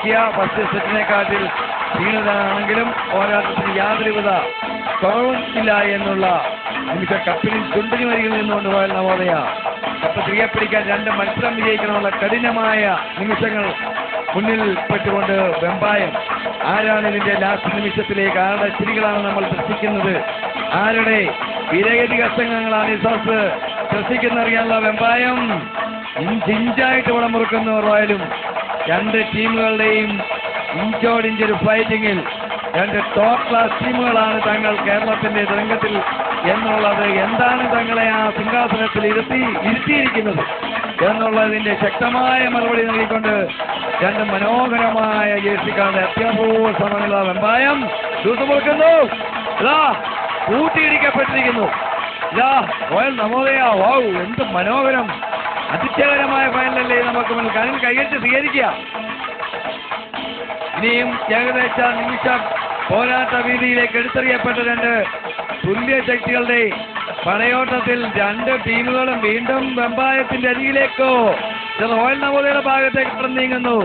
സഖ്യ ഫസ്റ്റ് സെറ്റിനെക്കാട്ടിൽ ക്ഷീണിതനാണെങ്കിലും പോരാട്ടത്തിന് യാതൊരുവിധ കുറവും ഇല്ല എന്നുള്ള നിമിഷം കപ്പിൽ ചുണ്ടിന് വരികിൽ നിന്നുകൊണ്ട് റോയൽ നവോദയ കപ്പ് തിരികെ പിടിക്കാൻ 2 മത്സരം വിജയിക്കണമെന്നുള്ള കഠിനമായ നിമിഷങ്ങൾ മുന്നിൽ പെട്ടുകൊണ്ട് വെമ്പായം. ആരാണ് ഇതിന്റെ ലാസ്റ്റ് നിമിഷത്തിലേക്ക്, ആരുടെ ചിരികളാണ് നമ്മൾ ദർശിക്കുന്നത്, ആരുടെ വിരഗതി കഷ്ടങ്ങളാണ് ഈ സോസ് ദർശിക്കുന്നറിയാനുള്ള വെമ്പായം ഇഞ്ചായിട്ട് ഇവിടെ മുറുക്കുന്നു. റോയലും 2 ടീമുകളുടെയും ഇഞ്ചോടിഞ്ചൊരു ഫൈറ്റിങ്ങിൽ 2 ടോപ്പ് ക്ലാസ് ടീമുകളാണ് തങ്ങൾ കേരളത്തിന്റെ രംഗത്തിൽ എന്നുള്ളത്, എന്താണ് തങ്ങളെ ആ സിംഹാസനത്തിൽ ഇരുത്തിയിരിക്കുന്നത് എന്നുള്ളതിന്റെ ശക്തമായ മറുപടി നൽകിക്കൊണ്ട് 2 മനോഹരമായ ജേഴ്സിക്കാരുടെ അത്യപൂർവ സമനില വെമ്പായം ദൂസമുറുക്കുന്നു. ഇതാ കൂട്ടിയിടിക്കപ്പെട്ടിരിക്കുന്നു. ഇതാ റോയൽ നവോദയ. വൗ, എന്ത് മനോഹരം, അതിശയകരമായ ഫൈനലല്ലേ നമുക്ക് മുന്നിൽ. കണ്ണിൽ കൈകടിച്ച് സ്വീകരിക്കുക. ഇനിയും ഏകദേശ നിമിഷം പോരാട്ട വീതിയിലേക്ക് എടുത്തെറിയപ്പെട്ട 2 തുല്യ ശക്തികളുടെ പടയോട്ടത്തിൽ 2 ടീമുകളും വീണ്ടും വെമ്പായത്തിന്റെ അരികിലേക്കോ റോയൽ നവോദയയുടെ ഭാഗത്തേക്ക് കടന്നു നീങ്ങുന്നു.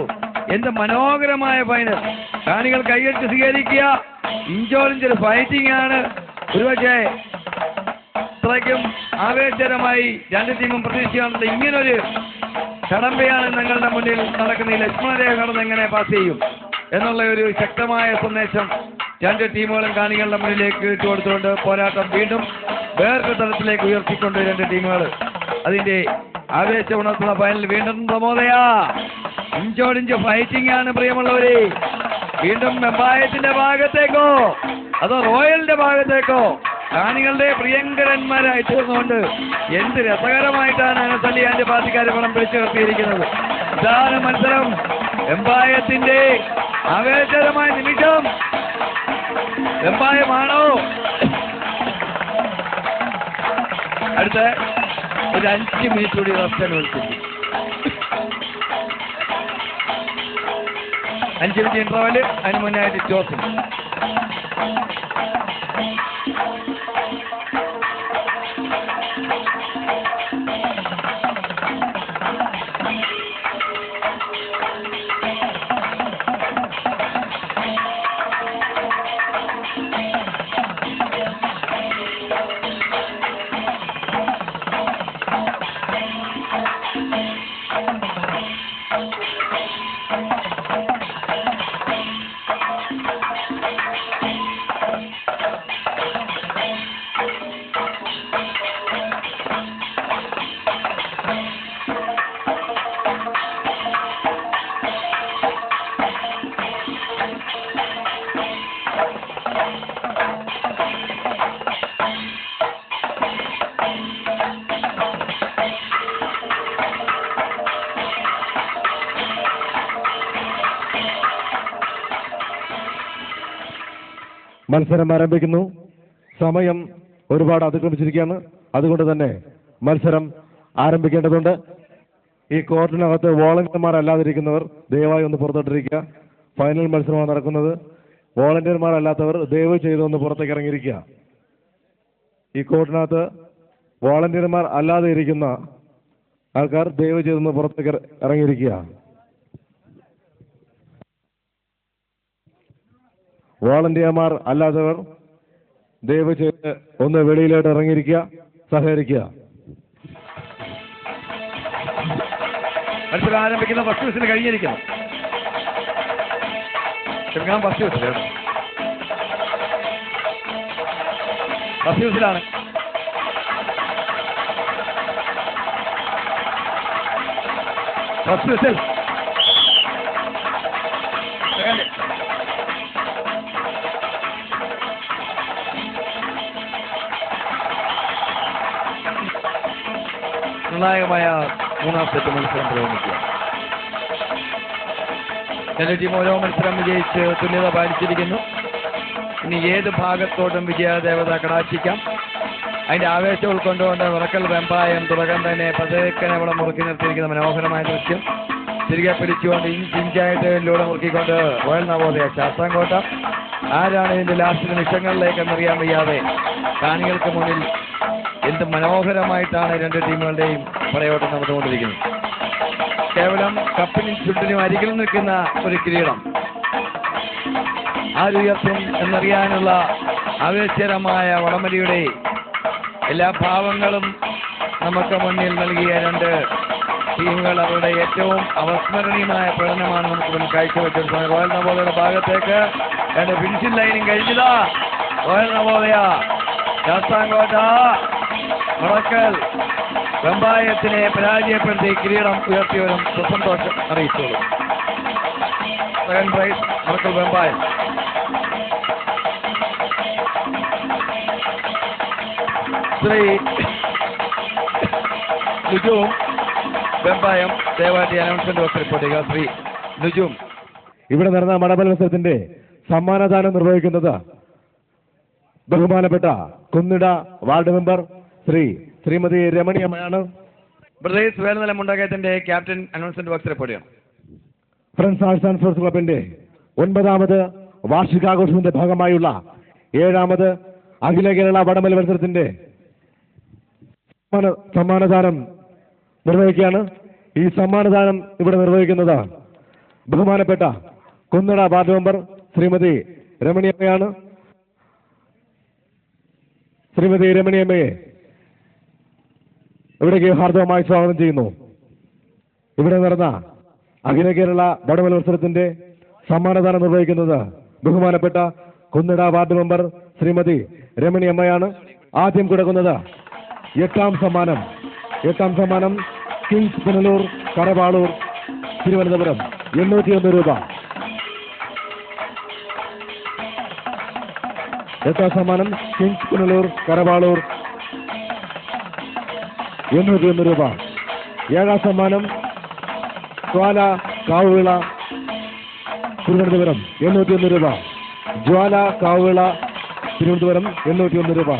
എന്ത് മനോഹരമായ ഫൈനൽ. കാണികൾ കൈയടിച്ച് സ്വീകരിക്കുക. ഇഞ്ചോടിഞ്ചൊരു ഫൈറ്റിംഗ് ആണ്. ഒരുപക്ഷെ അത്രയ്ക്കും ആവേശകരമായി 2 ടീമും പ്രതീക്ഷിക്കാറുണ്ട്. ഇങ്ങനൊരു കടമ്പയാണ് ഞങ്ങളുടെ മുന്നിൽ നടക്കുന്ന ഈ ലക്ഷ്മണരേഖ കടന്ന് എങ്ങനെ പാസ് ചെയ്യും എന്നുള്ള ഒരു ശക്തമായ സന്ദേശം 2 ടീമുകളും കാണികളുടെ മുന്നിലേക്ക് ഇട്ടുകൊടുത്തുകൊണ്ട് പോരാട്ടം വീണ്ടും വേറൊരു തലത്തിലേക്ക് ഉയർത്തിക്കൊണ്ട് 2 ടീമുകൾ അതിന്റെ ആവേശം ഉണർത്തുന്ന ഫൈനൽ വീണ്ടും നവോദയ. ഇഞ്ചോടിഞ്ച് ഫൈറ്റിംഗ് ആണ് പ്രിയമുള്ളവരെ. വീണ്ടും വെമ്പായത്തിന്റെ ഭാഗത്തേക്കോ അതോ റോയലിന്റെ ഭാഗത്തേക്കോ കാണികളുടെ പ്രിയങ്കരന്മാരായി തീർന്നുകൊണ്ട് എന്ത് രസകരമായിട്ടാണ് അനസലിയാന്റെ പാർട്ടിക്കാരെ പണം പിടിച്ചു നിർത്തിയിരിക്കുന്നത്. ഇതാണ് മത്സരം. വെമ്പായത്തിന്റെ ആവേശകരമായ നിമിഷം. വെമ്പായമാണോ? അടുത്ത ഒരു 5 മിനിറ്റ് കൂടി റെസ്റ്റ് അനുവദിച്ചിട്ടുണ്ട്. 5 മിനിറ്റ് ഇന്റർവെല്. അതിന് മുന്നായിട്ട് ജോസിൻ. മത്സരം ആരംഭിക്കുന്നു. സമയം ഒരുപാട് അതിക്രമിച്ചിരിക്കുകയാണ്. അതുകൊണ്ട് തന്നെ മത്സരം ആരംഭിക്കേണ്ടതുണ്ട്. ഈ കോർട്ടിനകത്ത് വോളണ്ടിയർമാരല്ലാതിരിക്കുന്നവർ ദയവായി ഒന്ന് പുറത്തോട്ടിരിക്കുക. ഫൈനൽ മത്സരമാണ് നടക്കുന്നത്. വോളണ്ടിയർമാരല്ലാത്തവർ ദയവ് ചെയ്തൊന്ന് പുറത്തേക്ക് ഇറങ്ങിയിരിക്കുക. ഈ കോർട്ടിനകത്ത് വോളണ്ടിയർമാർ അല്ലാതെ ഇരിക്കുന്ന ആൾക്കാർ ദയവ് ചെയ്തൊന്ന് പുറത്തേക്ക് ഇറങ്ങിയിരിക്കുക. വോളണ്ടിയർമാർ അല്ലാത്തവർ ദയവ് ചെയ്ത് ഒന്ന് വെളിയിലോട്ട് ഇറങ്ങിയിരിക്കുക, സഹകരിക്കുക. മത്സരം ആരംഭിക്കുന്ന ഫസ്റ്റ് വിസിൽ കഴിഞ്ഞിരിക്കുന്നു. ഫസ്റ്റ് വിസിലാണ്. First whistle. നിർണായകമായ 3ാം സെറ്റ് മത്സരം പുരോഗമിക്കുക. 2 ടീം ഓരോ മത്സരം വിജയിച്ച് തുല്യത പാലിച്ചിരിക്കുന്നു. ഇനി ഏത് ഭാഗത്തോട്ടും വിജയദേവത കടാക്ഷിക്കാം. അതിന്റെ ആവേശം ഉൾക്കൊണ്ടുകൊണ്ട് വിറക്കൽ വെമ്പായം തുടക്കം തന്നെ പതേക്കനെ ഇവിടെ മുറുക്കി നിർത്തിയിരിക്കുന്ന മനോഹരമായ ദൃശ്യം തിരികെ പിടിച്ചുകൊണ്ട് ഇഞ്ചായിട്ട് ലൂടെ മുറുക്കിക്കൊണ്ട് റോയൽ നവോദയ ശാസ്താംകോട്ട. ആരാണ് ഇതിന്റെ ലാസ്റ്റ് നിമിഷങ്ങളിലേക്ക് എന്നറിയാൻ വയ്യാതെ കാണികൾക്ക് മുന്നിൽ എന്ത് മനോഹരമായിട്ടാണ് 2 ടീമുകളുടെയും പടയോട്ടം നടന്നുകൊണ്ടിരിക്കുന്നത്. കേവലം കപ്പിനും ചുണ്ടിനും അരികിൽ നിൽക്കുന്ന ഒരു കിരീടം ആരുയർത്തും എന്നറിയാനുള്ള ആവേശകരമായ വടംവലിയുടെ എല്ലാ ഭാവങ്ങളും നമുക്ക് മുന്നിൽ നൽകിയ രണ്ട് ടീമുകൾ അവരുടെ ഏറ്റവും അവസ്മരണീയമായ പ്രകടനമാണ് നമുക്ക് മുന്നിൽ കാഴ്ചവെച്ചെടുത്തത്. റോയൽ നവോദയയുടെ ഭാഗത്തേക്ക് രണ്ട് ഫിനിഷിംഗ് ലൈനും കഴിഞ്ഞില്ല. റോയൽ നവോദയ ശാസ്താംകോട്ട മുടക്കൽ വെമ്പായത്തിനെ പരാജയപ്പെടുത്തി കിരീടം ഉയർത്തിയവരും സുസന്തോഷം അറിയിച്ചോളൂ. Second prize Mudakkal Vembayam. ശ്രീ നുജും വെമ്പായം ദയവായി അനൗൺസ്മെന്റ് ബോക്സ് റിപ്പോർട്ട് ചെയ്യുക. ശ്രീ നുജും. ഇവിടെ നടന്ന മടമൽ മത്സരത്തിന്റെ സമ്മാനദാനം നിർവഹിക്കുന്നത് ബഹുമാനപ്പെട്ട കുന്നിട വാർഡ് മെമ്പർ ശ്രീമതി രമണിയമ്മയാണ്. ബ്രദേഴ്സ് വേലനില മുണ്ടകയത്തിന്റെ ക്യാപ്റ്റൻ അനൗൺസ്മെന്റ് ബോക്സ് റിപ്പോർട്ട് ചെയ്യണം. ഫ്രണ്ട്സ് ആർട്സ് ആൻഡ് സ്പോർട്സ് ക്ലബിന്റെ 9ാമത് വാർഷികാഘോഷത്തിന്റെ ഭാഗമായുള്ള 7ാമത് അഖില കേരള വടംവലി മത്സരത്തിന്റെ സമ്മാനദാനം നിർവഹിക്കുകയാണ്. ഈ സമ്മാനദാനം ഇവിടെ നിർവഹിക്കുന്നത് ബഹുമാനപ്പെട്ട കുന്നട വാർഡ് മെമ്പർ ശ്രീമതി രമണിയമ്മയാണ്. ശ്രീമതി രമണിയമ്മയെ ഇവിടേക്ക് ഹാർദവമായി സ്വാഗതം ചെയ്യുന്നു. ഇവിടെ നടന്ന അഖില കേരള വടംവലി മത്സരത്തിന്റെ സമ്മാനദാനം നിർവഹിക്കുന്നത് ബഹുമാനപ്പെട്ട കുന്നട വാർഡ് മെമ്പർ ശ്രീമതി രമണിയമ്മയാണ്. ആദ്യം കൊടുക്കുന്നത് 8ാം സമ്മാനം കിങ്സ് പുനലൂർ കരവാളൂർ തിരുവനന്തപുരം 801 രൂപ. 8ാം സമ്മാനം കിങ്സ് പുനലൂർ കരവാളൂർ 801 രൂപ. 7ാം സമ്മാനം ജ്വാല കാവുവിള തിരുവനന്തപുരം 801 രൂപ. ജ്വാല കാവുവിള തിരുവനന്തപുരം 801 രൂപ.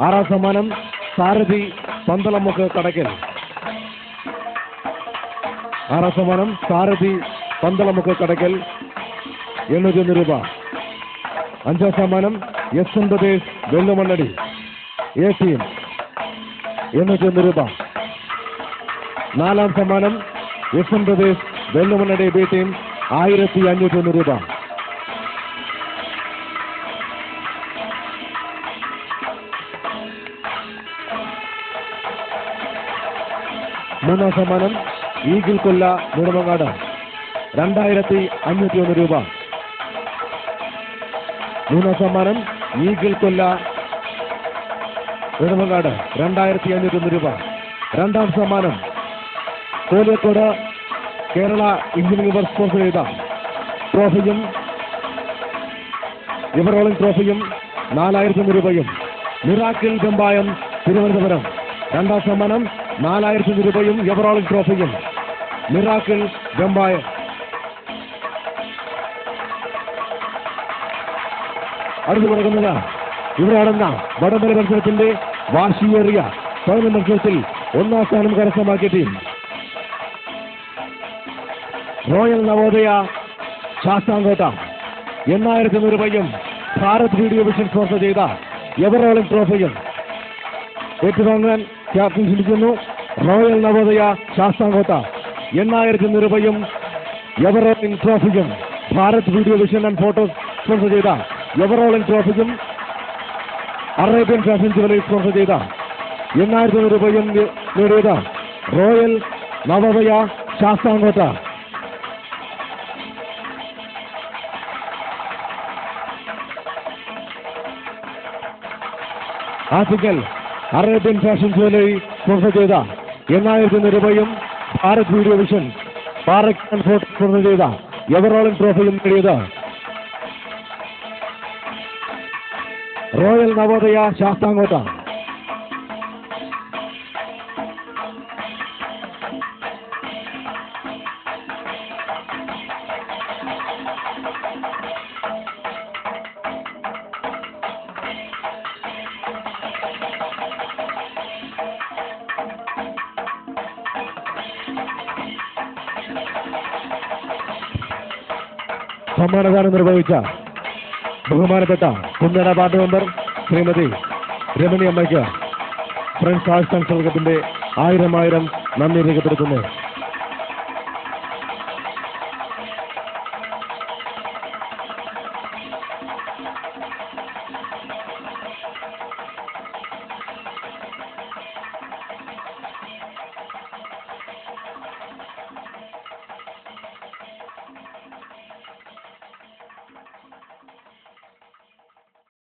6ാം സമ്മാനം സാരഥി പന്തളമുക്ക് കടക്കൽ 6ാം സമ്മാനം സാരഥി പന്തളമുക്ക് കടക്കൽ 801 രൂപ. 5ാം സമ്മാനം S Pradesh Vellumannadi A team 801 രൂപ. 4ാം സമ്മാനം S Pradesh Vellumannadi B team 1501 രൂപ. 3ാം സമ്മാനം ഈഗിൾ കൊല്ല നെടുമങ്ങാട് 2501 രൂപ. 3ാം സമ്മാനം ഈഗിൾ കൊല്ല നെടുമങ്ങാട് 2501 രൂപ. 2ാം സമ്മാനം Kozhikode Kerala engineering work sponsor ചെയ്ത ട്രോഫിയും എവറോളിംഗ് ട്രോഫിയും 4001 രൂപയും. മിറാക്കിൾ വെമ്പായം തിരുവനന്തപുരം 2ാം സമ്മാനം 4001 രൂപയും എവറോളിംഗ് ട്രോഫിയും. മിറാക്കിൾ വെമ്പായം. അടുത്ത് കൊടുക്കുന്നത് ഇവിടെ നടന്ന വടംവലി മത്സരത്തിന്റെ വാശിയേറിയ ഫൈനൽ മത്സരത്തിൽ 1ാം സ്ഥാനം കരസ്ഥമാക്കിയ ടീം റോയൽ നവോദയ ശാസ്താംകോട്ട 801 രൂപയും ഭാരത് വീഡിയോ വിഷൻ സ്പോൺസർ ചെയ്ത എവറോളിംഗ് ട്രോഫിയും ഏറ്റുവാങ്ങാൻ ക്യാപ്റ്റൻ ക്ഷണിക്കുന്നു. റോയൽ നവോദയ ശാസ്താംകോട്ട 801 രൂപയും എവറോളിംഗ് ട്രോഫിയും Bharat Video Vision and Photos sponsor ചെയ്ത എവറോളിംഗ് ട്രോഫിയും അറേബ്യൻ ഫാഷൻ ജുവലറി സ്പോൺസർ ചെയ്ത 801 രൂപയും നേടിയത് റോയൽ നവോദയ ശാസ്താംകോട്ട. ആർട്ടിക്കൽ അറേബ്യൻ ഫാഷൻ ജുവലറി സ്പോൺസർ ചെയ്ത 801 രൂപയും Bharat Video Vision Bharat and Photo sponsor ചെയ്ത എവറോളിംഗ് ട്രോഫിയും നേടിയത് റോയൽ നവോദയ ശാസ്താംകോട്ട. സമ്മാനദാനം നിർവഹിച്ച ബഹുമാനപ്പെട്ട Kunnada ward member Shrimati രമണിയമ്മയ്ക്ക് friends Arts and കപ്പിന്റെ 1000 നന്ദി രേഖപ്പെടുത്തുന്നു.